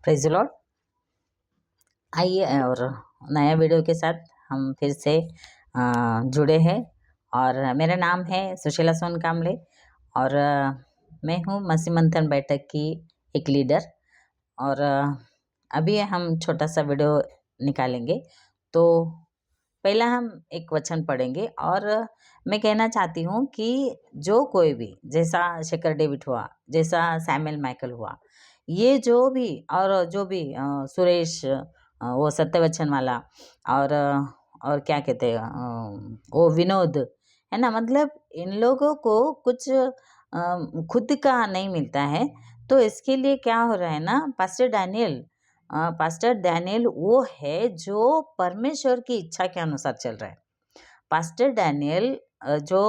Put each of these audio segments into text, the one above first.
Praise the Lord. आइए और नया वीडियो के साथ हम फिर से जुड़े हैं और मेरा नाम है सुशीला सोन कामले और मैं हूँ मसीह मंथन बैठक की एक लीडर। और अभी हम छोटा सा वीडियो निकालेंगे। तो पहला हम एक वचन पढ़ेंगे और मैं कहना चाहती हूँ कि जो कोई भी, जैसा शेखर डेविड हुआ, जैसा सैमुअल माइकल हुआ, ये जो भी और जो भी सुरेश वो सत्यवचन वाला और क्या कहते हैं वो विनोद, है ना, मतलब इन लोगों को कुछ खुद का नहीं मिलता है। तो इसके लिए क्या हो रहा है ना, पास्टर डैनियल वो है जो परमेश्वर की इच्छा के अनुसार चल रहा है। पास्टर डैनियल जो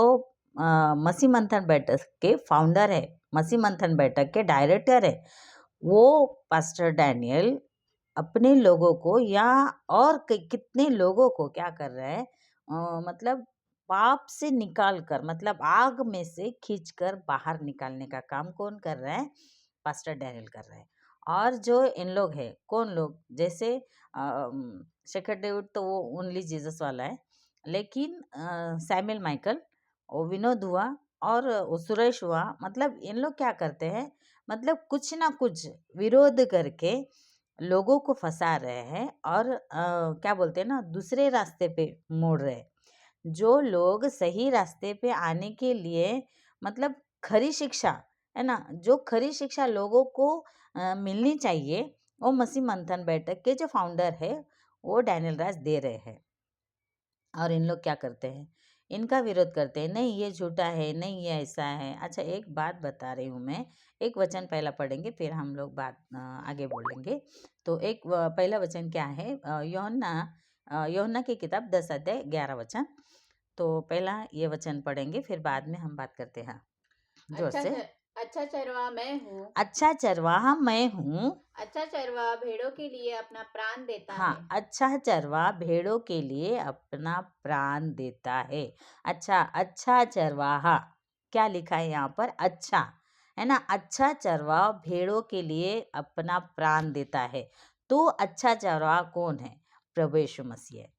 मसीह मंथन बैठक के फाउंडर है, मसीह मंथन बैठक के डायरेक्टर है, वो पास्टर डैनियल अपने लोगों को या और कितने लोगों को क्या कर रहा है, मतलब पाप से निकाल कर, मतलब आग में से खींचकर बाहर निकालने का काम कौन कर रहा है? पास्टर डैनियल कर रहा है। और जो इन लोग है, कौन लोग, जैसे शेखर डेविड तो वो ओनली जीसस वाला है, लेकिन सैमुअल माइकल, वो विनोद हुआ और वो सुरेश हुआ, मतलब इन लोग क्या करते हैं, मतलब कुछ ना कुछ विरोध करके लोगों को फंसा रहे हैं और क्या बोलते हैं ना, दूसरे रास्ते पे मोड़ रहे हैं। जो लोग सही रास्ते पे आने के लिए, मतलब खरी शिक्षा, है ना, जो खरी शिक्षा लोगों को मिलनी चाहिए, वो मसीह मंथन बैठक के जो फाउंडर है वो डैनियल राज दे रहे हैं। और इन लोग क्या करते हैं, इनका विरोध करते हैं, नहीं ये झूठा है, नहीं ये ऐसा है। अच्छा, एक बात बता रही हूँ मैं, एक वचन पहला पढ़ेंगे फिर हम लोग बात आगे बोलेंगे। तो एक पहला वचन क्या है, यूहन्ना की किताब 10 अध्याय 11 वचन। तो पहला ये वचन पढ़ेंगे, फिर बाद में हम बात करते हैं जोर से। अच्छा चरवाहा मैं हूँ। अच्छा चरवाहा मैं हूँ। अच्छा चरवाहा भेड़ों के लिए अपना प्राण देता है। हाँ, अच्छा चरवाहा भेड़ों के लिए अपना प्राण देता है। अच्छा चरवाहा, क्या लिखा है यहाँ पर? अच्छा, है ना, अच्छा चरवाहा भेड़ों के लिए अपना प्राण देता है। तो अच्छा चरवाहा कौन है? प्रभु यीशु मसीह है।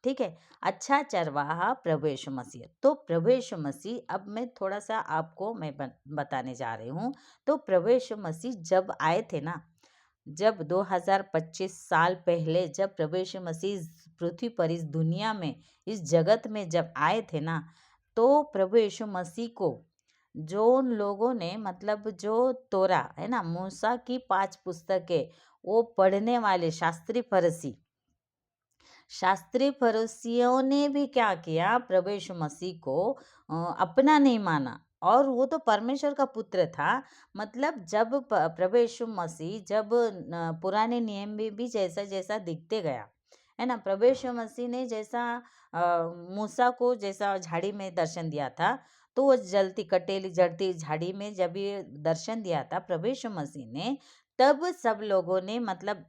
ठीक है, अच्छा चरवाहा प्रभु यीशु मसीह। तो प्रभु यीशु मसीह, अब मैं थोड़ा सा आपको मैं बताने जा रही हूँ। तो प्रभु यीशु मसीह जब आए थे ना, जब 2025 साल पहले जब प्रभु यीशु मसीह इस पृथ्वी पर, इस दुनिया में, इस जगत में जब आए थे ना, तो प्रभु यीशु मसीह को जो उन लोगों ने, मतलब जो तोरा है ना, मूसा की 5 पुस्तकें, वो पढ़ने वाले शास्त्री फरीसियों ने भी क्या किया, प्रभु यीशु मसीह को अपना नहीं माना। और वो तो परमेश्वर का पुत्र था। मतलब जब प्रभु यीशु मसीह जब पुराने नियम में भी जैसा जैसा दिखते गया, है ना, प्रभु यीशु मसीह ने जैसा मूसा को जैसा झाड़ी में दर्शन दिया था, तो वो जलती कटेली जड़ती झाड़ी में जब ये दर्शन दिया था प्रभु यीशु मसीह ने, तब सब लोगों ने, मतलब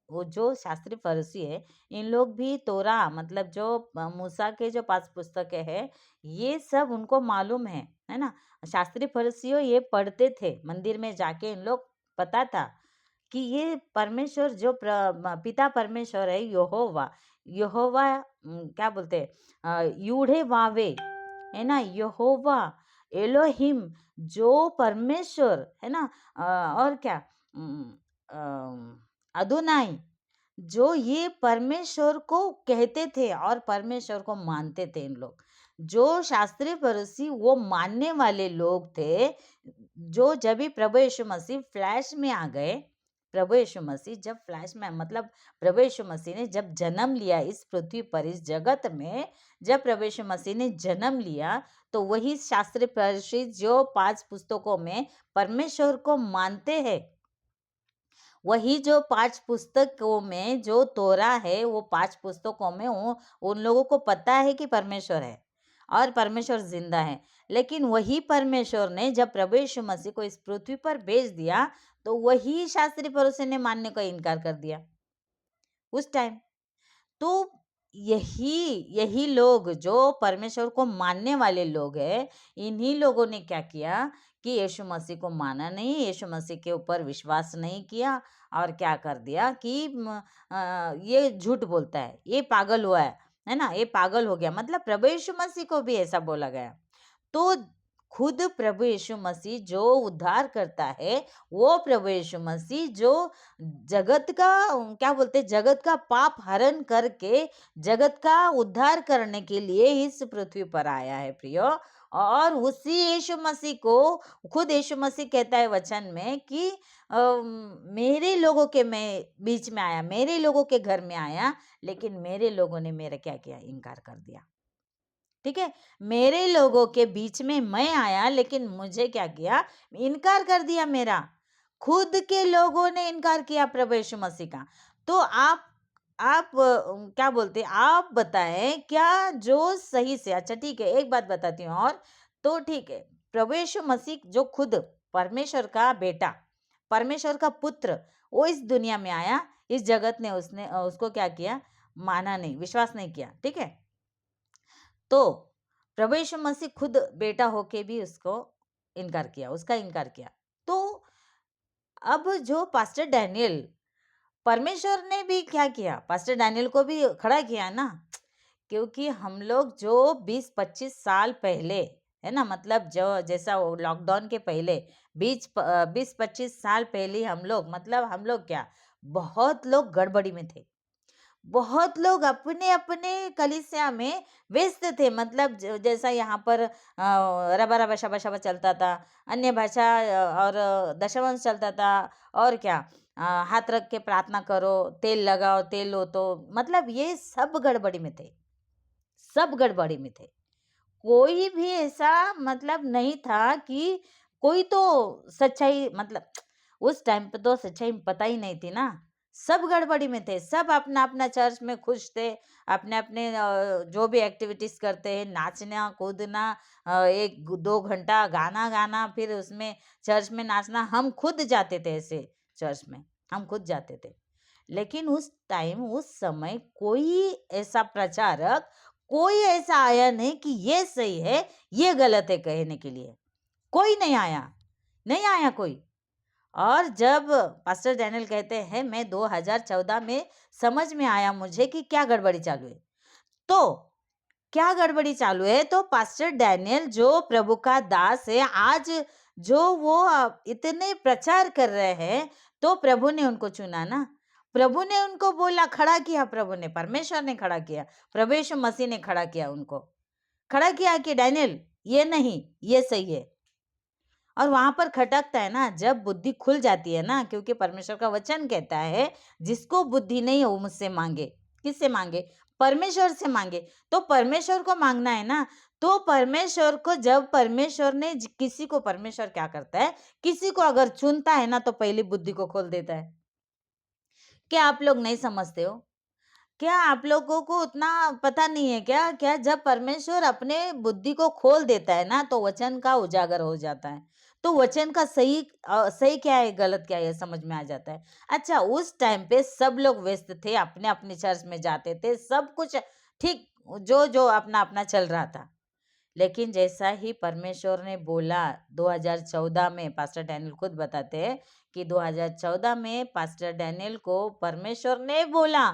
वो जो शास्त्री फरीसी है, इन लोग भी तोरा, मतलब जो मूसा के जो 5 पुस्तकें हैं, ये सब उनको मालूम है ना। शास्त्री फरीसियों ये पढ़ते थे मंदिर में जाके, इन लोग पता था कि ये परमेश्वर जो पिता परमेश्वर है, यहोवा यहोवा क्या बोलते हैं, यूढ़े वावे, है ना, यहोवा एलोहिम, जो परमेश्वर है ना, और क्या, अदोनाई, जो ये परमेश्वर को कहते थे और परमेश्वर को मानते थे। इन लोग जो शास्त्री फरीसी वो मानने वाले लोग थे, जो जब भी प्रभु यीशु मसीह फ्लैश में आ गए, प्रभु यीशु मसीह जब फ्लैश में, मतलब प्रभु यीशु मसीह ने जब जन्म लिया इस पृथ्वी पर, इस जगत में, जब प्रभु यीशु मसीह ने जन्म लिया, तो वही शास्त्री फरीसी जो 5 पुस्तकों में परमेश्वर को मानते हैं, वही जो 5 पुस्तकों में जो तोरा है, वो 5 पुस्तकों में वो उन लोगों को पता है कि परमेश्वर है और परमेश्वर जिंदा है। लेकिन वही परमेश्वर ने जब प्रभु यीशु मसीह को इस पृथ्वी पर भेज दिया, तो वही शास्त्री फरीसियों ने मानने का इनकार कर दिया उस टाइम। तो यही यही लोग जो परमेश्वर को मानने वाले लोग हैं, इन्हीं लोगों ने क्या किया कि यीशु मसीह को माना नहीं, यीशु मसीह के ऊपर विश्वास नहीं किया और क्या कर दिया कि ये झूठ बोलता है, ये पागल हुआ है ना, ये पागल हो गया, मतलब प्रभु यीशु मसीह को भी ऐसा बोला गया। तो खुद प्रभु यीशु मसीह जो उद्धार करता है, वो प्रभु यीशु मसीह जो जगत का क्या बोलते हैं, जगत का पाप हरण करके जगत का उद्धार करने के लिए इस पृथ्वी पर आया है प्रियो। और उसी यीशु मसीह को खुद यीशु मसीह कहता है वचन में कि मेरे लोगों के मैं बीच में आया, मेरे लोगों के घर में आया, लेकिन मेरे लोगों ने मेरा क्या किया, इनकार कर दिया। ठीक है, मेरे लोगों के बीच में मैं आया, लेकिन मुझे क्या किया, इनकार कर दिया मेरा। खुद के लोगों ने इनकार किया प्रभु यीशु मसीह का। तो आप क्या बोलते हैं, आप बताएं क्या जो सही से, अच्छा ठीक है, एक बात बताती हूँ और, तो ठीक है, प्रभु यीशु मसीह जो खुद परमेश्वर का बेटा, परमेश्वर का पुत्र, वो इस दुनिया में आया, इस जगत ने उसने उसको क्या किया, माना नहीं, विश्वास नहीं किया। ठीक है, तो प्रभु यीशु मसीह खुद बेटा होके भी उसको इनकार किया, उसका इनकार किया। तो अब जो पास्टर डैनियल, परमेश्वर ने भी क्या किया, पास्टर डैनियल को भी खड़ा किया ना, क्योंकि हम लोग जो 20-25 साल पहले, है ना, मतलब जो जैसा वो लॉकडाउन के पहले 20-25 साल पहले हम लोग क्या, बहुत लोग गड़बड़ी में थे, बहुत लोग अपने अपने कलीसिया में व्यस्त थे, मतलब जैसा यहाँ पर रबा रबा शबा शबा चलता था, अन्य भाषा और दशवंश चलता था, और क्या हाथ रख के प्रार्थना करो, तेल लगाओ, तेल लो, तो मतलब ये सब गड़बड़ी में थे, सब गड़बड़ी में थे। कोई भी ऐसा मतलब नहीं था कि कोई तो सच्चाई, मतलब उस टाइम पे तो सच्चाई पता ही नहीं थी ना, सब गड़बड़ी में थे, सब अपना अपना चर्च में खुश थे, अपने अपने जो भी एक्टिविटीज करते हैं, नाचना कूदना, 1-2 घंटा गाना गाना, फिर उसमें चर्च में नाचना, हम खुद जाते थे ऐसे चर्च में, हम खुद जाते थे। लेकिन उस टाइम, उस समय कोई ऐसा प्रचारक, कोई ऐसा आया नहीं कि ये सही है, ये गलत है कहने के लिए, कोई नहीं आया, नहीं आया कोई। और जब पास्टर डैनियल कहते हैं, मैं 2014 में समझ में आया मुझे कि क्या गड़बड़ी चालू है, तो क्या गड़बड़ी चालू है, तो पास्टर डैनियल जो प्रभु का दास है, आज जो वो इतने प्रचार कर रहे हैं, तो प्रभु ने उनको चुना ना, प्रभु ने उनको बोला, खड़ा किया, प्रभु ने, परमेश्वर ने खड़ा किया, प्रभु यीशु मसीह ने खड़ा किया, उनको खड़ा किया कि डैनियल ये नहीं, ये सही है। और वहां पर खटकता है ना, जब बुद्धि खुल जाती है ना, क्योंकि परमेश्वर का वचन कहता है, जिसको बुद्धि नहीं है वो मुझसे मांगे। किससे मांगे? परमेश्वर से मांगे। तो परमेश्वर को मांगना है ना, तो परमेश्वर को, जब परमेश्वर ने किसी को, परमेश्वर क्या करता है, किसी को अगर चुनता है ना, तो पहली बुद्धि को खोल देता है। क्या आप लोग नहीं समझते हो? क्या आप लोगों को उतना पता नहीं है क्या? क्या जब परमेश्वर अपने बुद्धि को खोल देता है ना, तो वचन का उजागर हो जाता है। तो वचन का सही क्या है, गलत क्या है, समझ में आ जाता है। अच्छा, उस टाइम पे सब लोग व्यस्त थे, अपने अपने चर्च में जाते थे, सब कुछ ठीक, जो जो अपना अपना चल रहा था। लेकिन जैसा ही परमेश्वर ने बोला 2014 में, पास्टर डैनियल खुद बताते हैं कि 2014 में पास्टर डैनियल को परमेश्वर ने बोला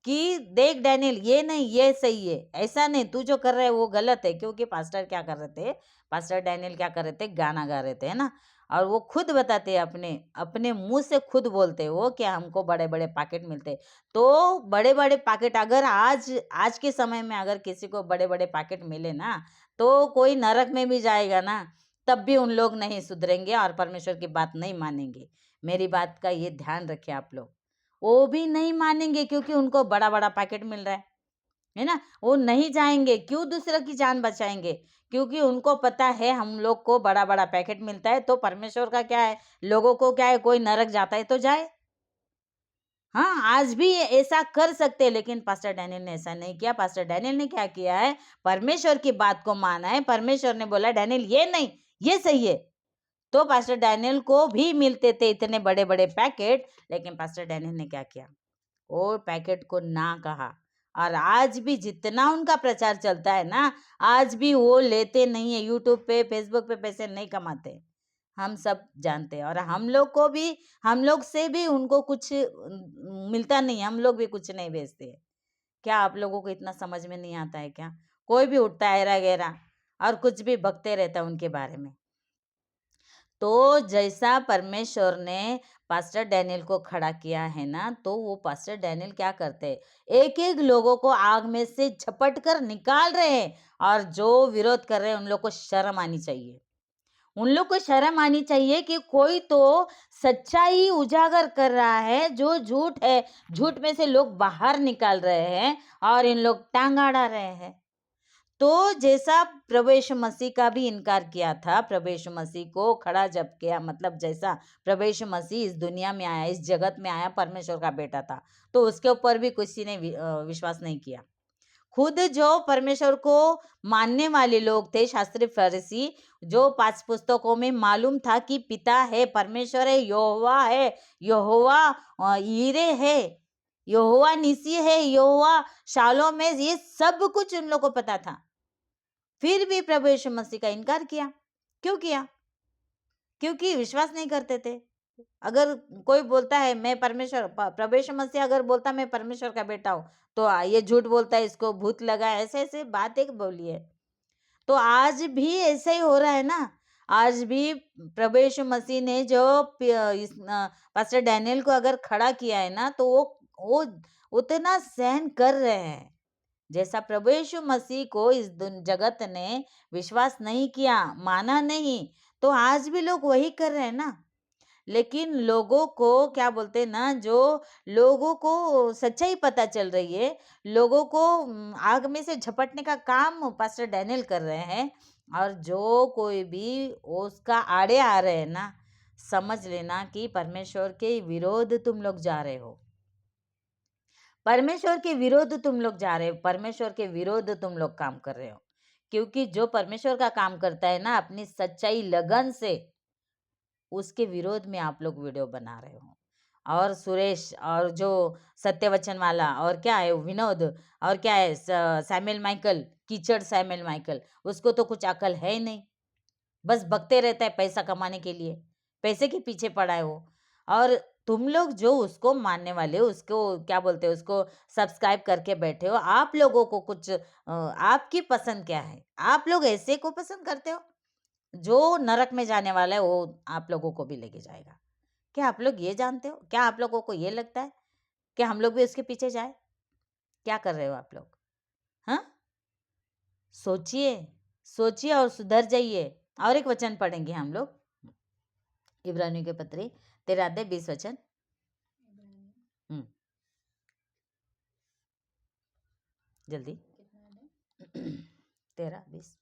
कि देख डैनियल, ये नहीं, ये सही है, ऐसा नहीं, तू जो कर रहा है वो गलत है। क्योंकि पास्टर क्या कर रहे थे, पास्टर डैनियल क्या कर रहे थे, गाना गा रहे थे, है ना। और वो खुद बताते हैं, अपने अपने मुंह से खुद बोलते हैं वो, कि हमको बड़े बड़े पैकेट मिलते। तो बड़े बड़े पैकेट, अगर आज आज के समय में अगर किसी को बड़े बड़े पैकेट मिले ना, तो कोई नरक में भी जाएगा ना, तब भी उन लोग नहीं सुधरेंगे और परमेश्वर की बात नहीं मानेंगे। मेरी बात का ये ध्यान रखिए आप लोग, वो भी नहीं मानेंगे, क्योंकि उनको बड़ा बड़ा पैकेट मिल रहा है ना, वो नहीं जाएंगे, क्यों दूसरे की जान बचाएंगे, क्योंकि उनको पता है हम लोग को बड़ा बड़ा पैकेट मिलता है, तो परमेश्वर का क्या है, लोगों को क्या है, कोई नरक जाता है तो जाए। हाँ, आज भी ऐसा कर सकते हैं, लेकिन पास्टर डैनियल ने ऐसा नहीं किया। पास्टर डैनियल ने क्या किया है, परमेश्वर की बात को माना है, परमेश्वर ने बोला डैनियल ये नहीं, ये सही है। तो पास्टर डैनियल को भी मिलते थे इतने बड़े बड़े पैकेट, लेकिन पास्टर डैनियल ने क्या किया, वो पैकेट को ना कहा। और आज भी जितना उनका प्रचार चलता है ना, आज भी वो लेते नहीं है, यूट्यूब पे फेसबुक पे पैसे नहीं कमाते, हम सब जानते हैं, और हम लोग से भी उनको कुछ मिलता नहीं है, हम लोग भी कुछ नहीं बेचते हैं। क्या आप लोगों को इतना समझ में नहीं आता है क्या? कोई भी उठता है ऐरा गैरा और कुछ भी बकते रहता है उनके बारे में। तो जैसा परमेश्वर ने पास्टर डैनियल को खड़ा किया है ना, तो वो पास्टर डैनियल क्या करते हैं, एक एक लोगों को आग में से झपट कर निकाल रहे हैं, और जो विरोध कर रहे हैं उन लोग को शर्म आनी चाहिए। उन लोग को शर्म आनी चाहिए कि कोई तो सच्चाई उजागर कर रहा है, जो झूठ है झूठ में से लोग बाहर निकाल रहे हैं और इन लोग टांग अड़ा रहे हैं। तो जैसा प्रभु यीशु मसीह का भी इनकार किया था, प्रभु यीशु मसीह को खड़ा जब किया, मतलब जैसा प्रभु यीशु मसीह इस दुनिया में आया, इस जगत में आया, परमेश्वर का बेटा था, तो उसके ऊपर भी किसी ने विश्वास नहीं किया। खुद जो परमेश्वर को मानने वाले लोग थे, शास्त्री फरीसी, जो 5 पुस्तकों में मालूम था कि पिता है, परमेश्वर है, यहोवा यीरे है, यहोवा निसी है, यहोवा शालोम है, ये सब कुछ उन लोगों को पता था। फिर भी प्रभु यीशु मसीह का इनकार किया। क्यों किया? क्योंकि विश्वास नहीं करते थे। अगर कोई बोलता है मैं परमेश्वर, प्रभु यीशु मसीह अगर बोलता मैं परमेश्वर का बेटा हूँ, तो ये झूठ बोलता है, इसको भूत लगा है, ऐसे ऐसे बात एक बोली है। तो आज भी ऐसे ही हो रहा है ना। आज भी प्रभु यीशु मसीह ने जो पास्टर डैनियल को अगर खड़ा किया है ना, तो वो उतना सहन कर रहे हैं। जैसा प्रभु यीशु मसीह को इस जगत ने विश्वास नहीं किया, माना नहीं, तो आज भी लोग वही कर रहे हैं ना। लेकिन लोगों को क्या बोलते हैं ना, जो लोगों को सच्चाई पता चल रही है, लोगों को आग में से झपटने का काम पास्टर डैनियल कर रहे हैं, और जो कोई भी उसका आड़े आ रहे हैं ना, समझ लेना कि परमेश्वर के विरोध तुम लोग जा रहे हो। परमेश्वर के विरोध तुम लोग जा रहे हो, परमेश्वर के विरोध तुम लोग काम कर रहे हो। क्योंकि जो परमेश्वर का काम करता है ना, अपनी सच्चाई लगन से, उसके विरोध में आप लोग वीडियो बना रहे हो। और सुरेश, और जो सत्यवचन वाला, और क्या है विनोद, और क्या है सैमुअल माइकल, कीचड़ सैमुअल माइकल, उसको तो कुछ अकल है ही नहीं, बस बकते रहता है पैसा कमाने के लिए, पैसे के पीछे पड़ा है वो। और तुम लोग जो उसको मानने वाले हो, उसको क्या बोलते हो, उसको सब्सक्राइब करके बैठे हो, आप लोगों को कुछ आपकी पसंद क्या है? आप लोग ऐसे को पसंद करते हो जो नरक में जाने वाला है, वो आप लोगों को भी लेके जाएगा। क्या आप लोग ये जानते हो? क्या आप लोगों को ये लगता है कि हम लोग भी उसके पीछे जाए? क्या कर रहे हो आप लोग? हाँ, सोचिए, सोचिए और सुधर जाइए। और एक वचन पढ़ेंगे हम लोग, इब्रानियों के पत्री 13 अध्याय 20 वचन। हम्म, जल्दी। 13 20।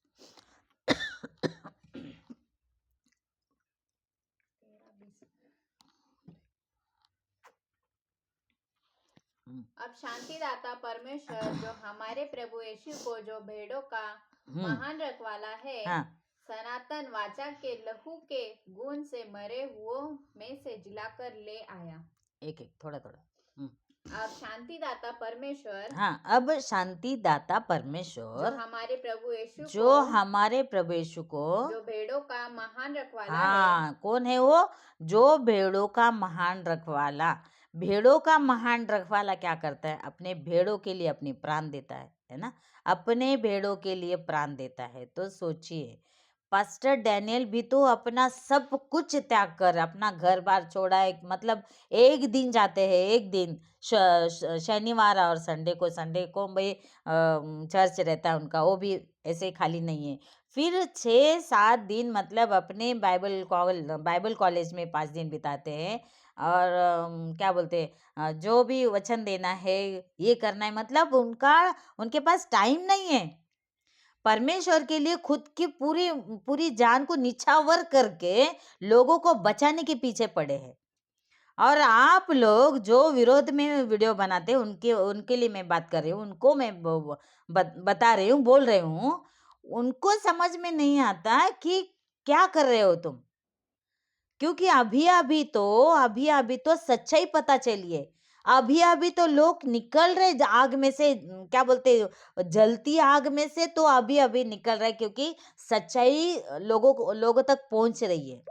अब शांतिदाता परमेश्वर जो हमारे प्रभु यीशु को जो भेड़ों का महान रखवाला है, हाँ, सनातन वाचा के लहू के गुण से मरे हुओं में से जिलाकर ले आया। एक एक थोड़ा थोड़ा। अब शांतिदाता परमेश्वर, हाँ, अब शांतिदाता जो परमेश्वर, हमारे प्रभु यीशु जो को हमारे प्रभु यीशु को, जो भेड़ों का महान रखवाला है। हाँ, कौन है वो? जो भेड़ों का महान रखवाला। भेड़ों का महान रखवाला क्या करता है? अपने भेड़ों के लिए अपनी प्राण देता है ना? अपने भेड़ों के लिए प्राण देता है। तो सोचिए, पास्टर डैनियल भी तो अपना सब कुछ त्याग कर अपना घर बार छोड़ा है, मतलब एक दिन जाते हैं, एक दिन शनिवार और संडे को भाई चर्च रहता है उनका, वो भी ऐसे खाली नहीं है। फिर 6-7 दिन मतलब अपने बाइबल कॉलेज में 5 दिन बिताते हैं, और क्या बोलते हैं, जो भी वचन देना है, ये करना है, मतलब उनके पास टाइम नहीं है। परमेश्वर के लिए खुद की पूरी पूरी जान को निछावर करके लोगों को बचाने के पीछे पड़े हैं। और आप लोग जो विरोध में वीडियो बनाते हैं, उनके उनके लिए मैं बात कर रही हूँ, उनको मैं बता रही हूँ, बोल रही हूँ, उनको समझ में नहीं आता कि क्या कर रहे हो तुम। क्योंकि अभी अभी तो सच्चाई पता चली है। अभी अभी तो लोग निकल रहे आग में से, क्या बोलते जलती आग में से, तो अभी अभी निकल रहे, क्योंकि सच्चाई लोगों तक पहुंच रही है।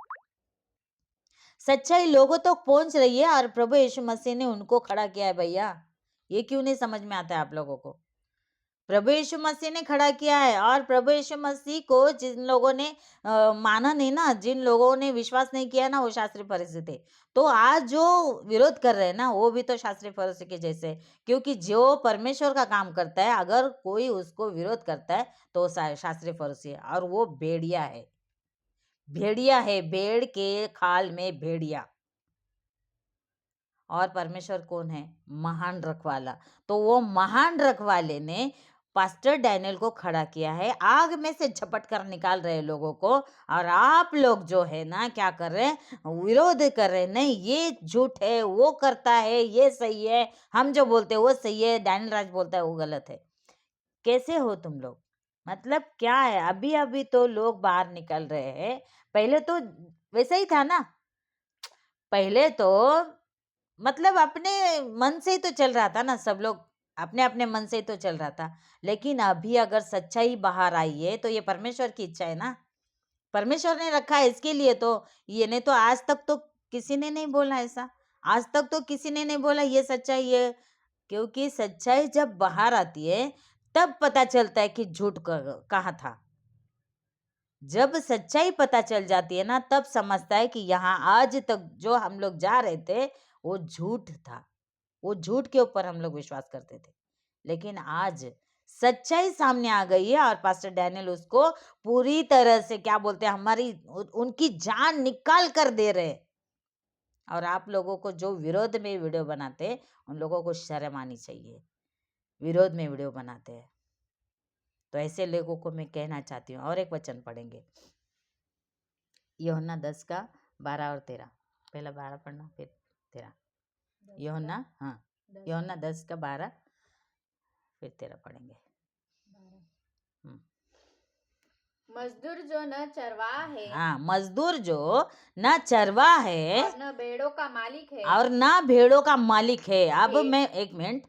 सच्चाई लोगों तक पहुंच रही है और प्रभु यीशु मसीह ने उनको खड़ा किया है भैया। ये क्यों नहीं समझ में आता है आप लोगों को? प्रभु यीशु मसीह ने खड़ा किया है और प्रभु यीशु मसीह को जिन लोगों ने माना नहीं ना, जिन लोगों ने विश्वास नहीं किया ना, वो शास्त्री फरीसी थे। तो आज जो विरोध कर रहे हैं ना, वो भी तो शास्त्री फरीसी के जैसे है। क्योंकि जो परमेश्वर का काम करता है, अगर कोई उसको विरोध करता है तो वो शास्त्री फरीसी है, और वो भेड़िया है। भेड़िया है, भेड़ के खाल में भेड़िया। और परमेश्वर कौन है? महान रखवाला। तो वो महान रखवाले ने पास्टर डैनियल को खड़ा किया है, आग में से झपट कर निकाल रहे लोगों को। और आप लोग जो है ना, क्या कर रहे हैं? विरोध कर रहे हैं। नहीं, ये झूठ है, वो करता है, ये सही है, हम जो बोलते हैं वो सही है, डैनियल राज बोलता है वो गलत है। कैसे हो तुम लोग? मतलब क्या है? अभी अभी तो लोग बाहर निकल रहे हैं, पहले तो वैसा ही था ना। पहले तो मतलब अपने मन से ही तो चल रहा था ना, सब लोग अपने अपने मन से ही तो चल रहा था। लेकिन अभी अगर सच्चाई बाहर आई है तो ये परमेश्वर की इच्छा है ना, परमेश्वर ने रखा है इसके लिए। तो ये नहीं तो आज तक तो किसी ने नहीं बोला ऐसा, आज तक तो किसी ने नहीं बोला ये सच्चाई है। क्योंकि सच्चाई जब बाहर आती है तब पता चलता है कि झूठ कहाँ था। जब सच्चाई पता चल जाती है ना, तब समझता है कि यहाँ आज तक जो हम लोग जा रहे थे वो झूठ था, वो झूठ के ऊपर हम लोग विश्वास करते थे। लेकिन आज सच्चाई सामने आ गई है और पास्टर डैनियल उसको पूरी तरह से क्या बोलते हैं, हमारी उनकी जान निकाल कर दे रहे हैं। और आप लोगों को जो विरोध में वीडियो बनाते हैं, उन लोगों को शर्म आनी चाहिए, विरोध में वीडियो बनाते हैं। तो ऐसे लोगों को मैं कहना चाहती हूँ। और एक वचन पढ़ेंगे, यूहन्ना 10 का 12 और 13। पहला 12 पढ़ना फिर 13। यूहन्ना, हाँ, यूहन्ना 10 का 12 फिर 13 पढ़ेंगे। मजदूर जो न चरवाहा है, हाँ, मजदूर जो न चरवाहा है और न भेड़ों का मालिक है, और ना भेड़ों का मालिक है। अब ठीक। मैं एक मिनट,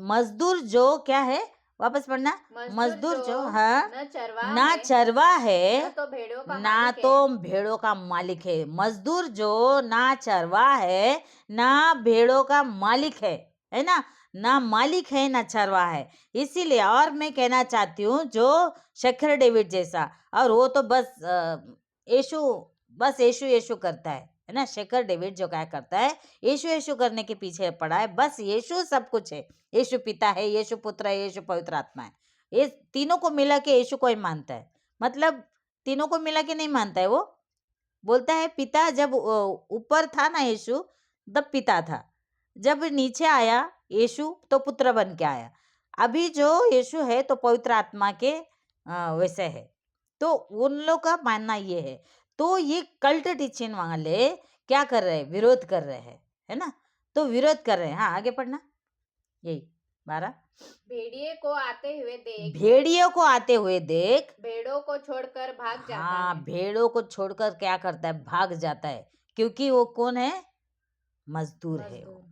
मजदूर जो क्या है, वापस पढ़ना। मजदूर जो, हाँ, न चरवाहा ना है, चरवा है, न तो भेड़ों का ना मालिक तो है, भेड़ों का मालिक है। मजदूर जो ना चरवा है, ना भेड़ों का मालिक है ना, ना मालिक है ना चरवा है। इसीलिए और मैं कहना चाहती हूँ, जो शेखर डेविड जैसा, और वो तो बस यीशु, बस यीशु यीशु करता है ना। शेखर डेविड जो क्या करता है, यीशु यीशु करने के पीछे पड़ा है। बस यीशु सब कुछ है, यीशु पिता है, यीशु पुत्र है, यीशु पवित्र आत्मा है। ये तीनों को मिला के यीशु को ही मानता है। मतलब तीनों को मिला के नहीं मानता है। वो बोलता है पिता, जब ऊपर था ना यीशु, तब पिता था, जब नीचे आया यीशु तो पुत्र बन के आया। अभी जो यीशु है तो पवित्र आत्मा के वैसे है। तो उन लोग का मानना ये है। तो ये कल्ट टीचिंग वाले क्या कर रहे हैं? विरोध कर रहे हैं, है ना। तो विरोध कर रहे हैं। हाँ, आगे पढ़ना, यही 12। भेड़िए को आते हुए देख, भेड़ियों को आते हुए देख, भेड़ों को छोड़कर भाग जाता हाँ, है। भेड़ों को छोड़कर क्या करता है? भाग जाता है। क्योंकि वो कौन है? मजदूर है वो।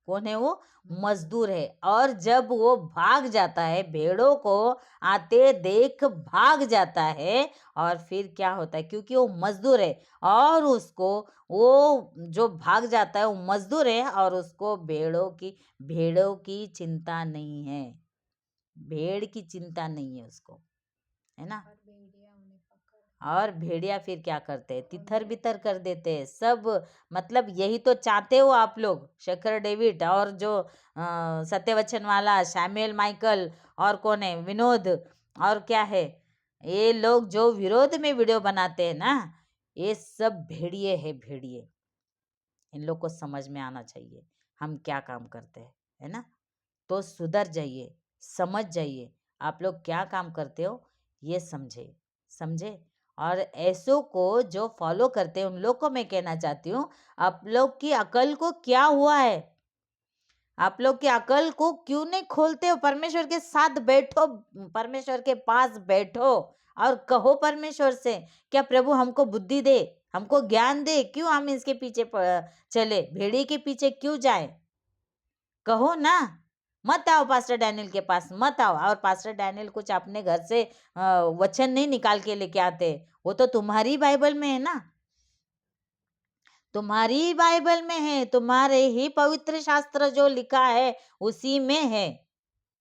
कौन है वो? मजदूर है। और जब वो भाग जाता है, भेड़ों को आते देख भाग जाता है, और फिर क्या होता है? क्योंकि वो मजदूर है और उसको, वो जो भाग जाता है वो मजदूर है और उसको भेड़ों की चिंता नहीं है, भेड़ की चिंता नहीं है उसको, है ना। और भेड़िया फिर क्या करते हैं? तितर बितर कर देते हैं सब। मतलब यही तो चाहते हो आप लोग, शेखर डेविड और जो सत्यवचन वाला सैमुअल माइकल, और कौन है, विनोद, और क्या है, ये लोग जो विरोध में वीडियो बनाते हैं ना, ये सब भेड़िए है, भेड़िए। इन लोग को समझ में आना चाहिए हम क्या काम करते हैं, है ना। तो सुधर जाइए, समझ जाइए, आप लोग क्या काम करते हो ये समझे, समझे। और ऐसों को जो फॉलो करते हैं उन लोग को मैं कहना चाहती हूँ, आप लोग की अकल को क्या हुआ है? आप लोग की अकल को क्यों नहीं खोलते हो? परमेश्वर के साथ बैठो, परमेश्वर के पास बैठो और कहो परमेश्वर से, क्या प्रभु हमको बुद्धि दे, हमको ज्ञान दे, क्यों हम इसके पीछे चले, भेड़ी के पीछे क्यों जाए? कहो ना। मत आओ पास्टर डैनियल के पास, मत आओ। और पास्टर डैनियल कुछ अपने घर से वचन नहीं निकाल के लेके आते, वो तो तुम्हारी बाइबल में है ना। तुम्हारी बाइबल में है, तुम्हारे ही पवित्र शास्त्र जो लिखा है उसी में है।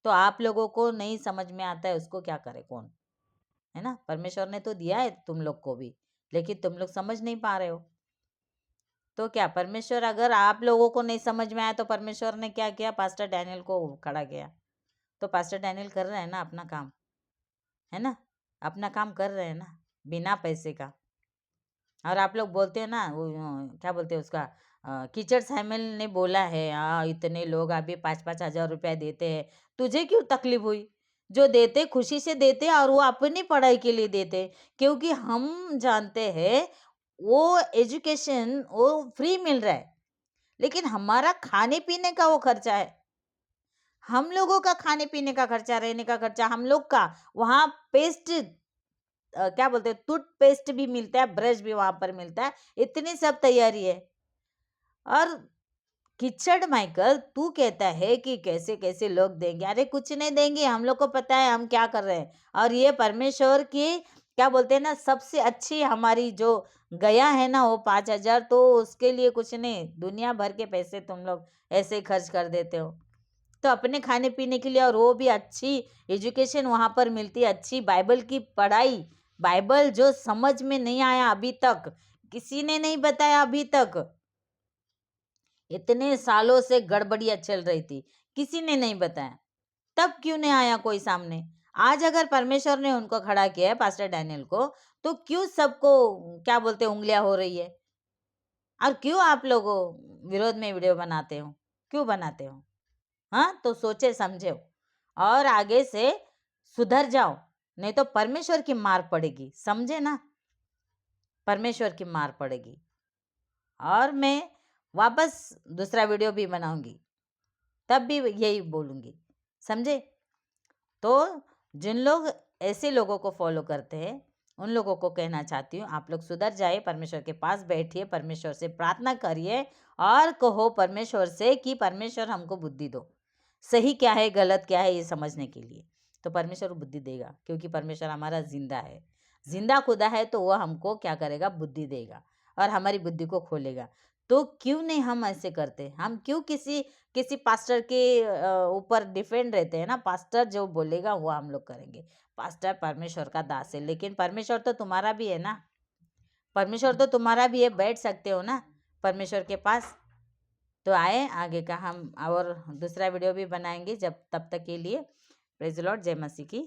तो आप लोगों को नहीं समझ में आता है, उसको क्या करे कौन, है ना? परमेश्वर ने तो दिया है तुम लोग को भी, लेकिन तुम लोग समझ नहीं पा रहे हो। तो क्या परमेश्वर, अगर आप लोगों को नहीं समझ में आया तो परमेश्वर ने क्या किया, पास्टर डैनियल को खड़ा किया। तो पास्टर डैनियल कर रहे हैं ना अपना काम, है ना? अपना काम कर रहे हैं ना, बिना पैसे का। और आप लोग बोलते हैं ना, वो क्या बोलते हैं उसका, कीचड़ सैमुअल ने बोला है, इतने लोग अभी 5-5 हज़ार रुपया देते हैं, तुझे क्यों तकलीफ हुई? जो देते खुशी से देते और वो अपनी पढ़ाई के लिए देते, क्योंकि हम जानते हैं वो एजुकेशन वो फ्री मिल रहा है, लेकिन हमारा खाने पीने का वो खर्चा है। हम लोगों का खाने पीने का खर्चा, रहने का खर्चा, हम लोग का वहाँ पेस्ट, क्या बोलते हैं, टूथपेस्ट भी मिलता है, ब्रश भी वहां पर मिलता है, इतनी सब तैयारी है। और किचड़ माइकल तू कहता है कि कैसे कैसे लोग देंगे, अरे कुछ नहीं देंगे, हम लोग को पता है हम क्या कर रहे हैं। और ये परमेश्वर की, क्या बोलते हैं ना, सबसे अच्छी हमारी जो गया है ना वो 5 हज़ार, तो उसके लिए कुछ नहीं, दुनिया भर के पैसे तुम लोग ऐसे ही खर्च कर देते हो। तो अपने खाने पीने के लिए, और वो भी अच्छी एजुकेशन वहाँ पर मिलती है, अच्छी बाइबल की पढ़ाई, बाइबल जो समझ में नहीं आया अभी तक, किसी ने नहीं बताया अभी तक, इतने सालों से गड़बड़ियाँ चल रही थी, किसी ने नहीं बताया, तब क्यों नहीं आया कोई सामने? आज अगर परमेश्वर ने उनको खड़ा किया है, पास्टर डैनियल को, तो क्यों सबको, क्या बोलते हैं, उंगलियां हो रही है? और क्यों आप लोग विरोध में वीडियो बनाते हो? क्यों बनाते हो? हाँ, तो सोचे समझे और आगे से सुधर जाओ, नहीं तो परमेश्वर की मार पड़ेगी, समझे ना? परमेश्वर की मार पड़ेगी। और मैं वापस दूसरा वीडियो भी बनाऊंगी, तब भी यही बोलूंगी, समझे? तो जिन लोग ऐसे लोगों को फॉलो करते हैं, उन लोगों को कहना चाहती हूँ, आप लोग सुधर जाइए, परमेश्वर के पास बैठिए, परमेश्वर से प्रार्थना करिए और कहो परमेश्वर से कि परमेश्वर हमको बुद्धि दो, सही क्या है गलत क्या है ये समझने के लिए। तो परमेश्वर बुद्धि देगा, क्योंकि परमेश्वर हमारा जिंदा है, जिंदा खुदा है, तो वह हमको क्या करेगा, बुद्धि देगा और हमारी बुद्धि को खोलेगा। तो क्यों नहीं हम ऐसे करते? हम क्यों किसी किसी पास्टर के ऊपर डिपेंड रहते हैं ना? पास्टर जो बोलेगा वो हम लोग करेंगे। पास्टर परमेश्वर का दास है, लेकिन परमेश्वर तो तुम्हारा भी है ना, परमेश्वर तो तुम्हारा भी है, बैठ सकते हो ना परमेश्वर के पास। तो आए आगे का हम और दूसरा वीडियो भी बनाएंगे, जब तब तक के लिए प्रेज लॉर्ड, जय मसीह की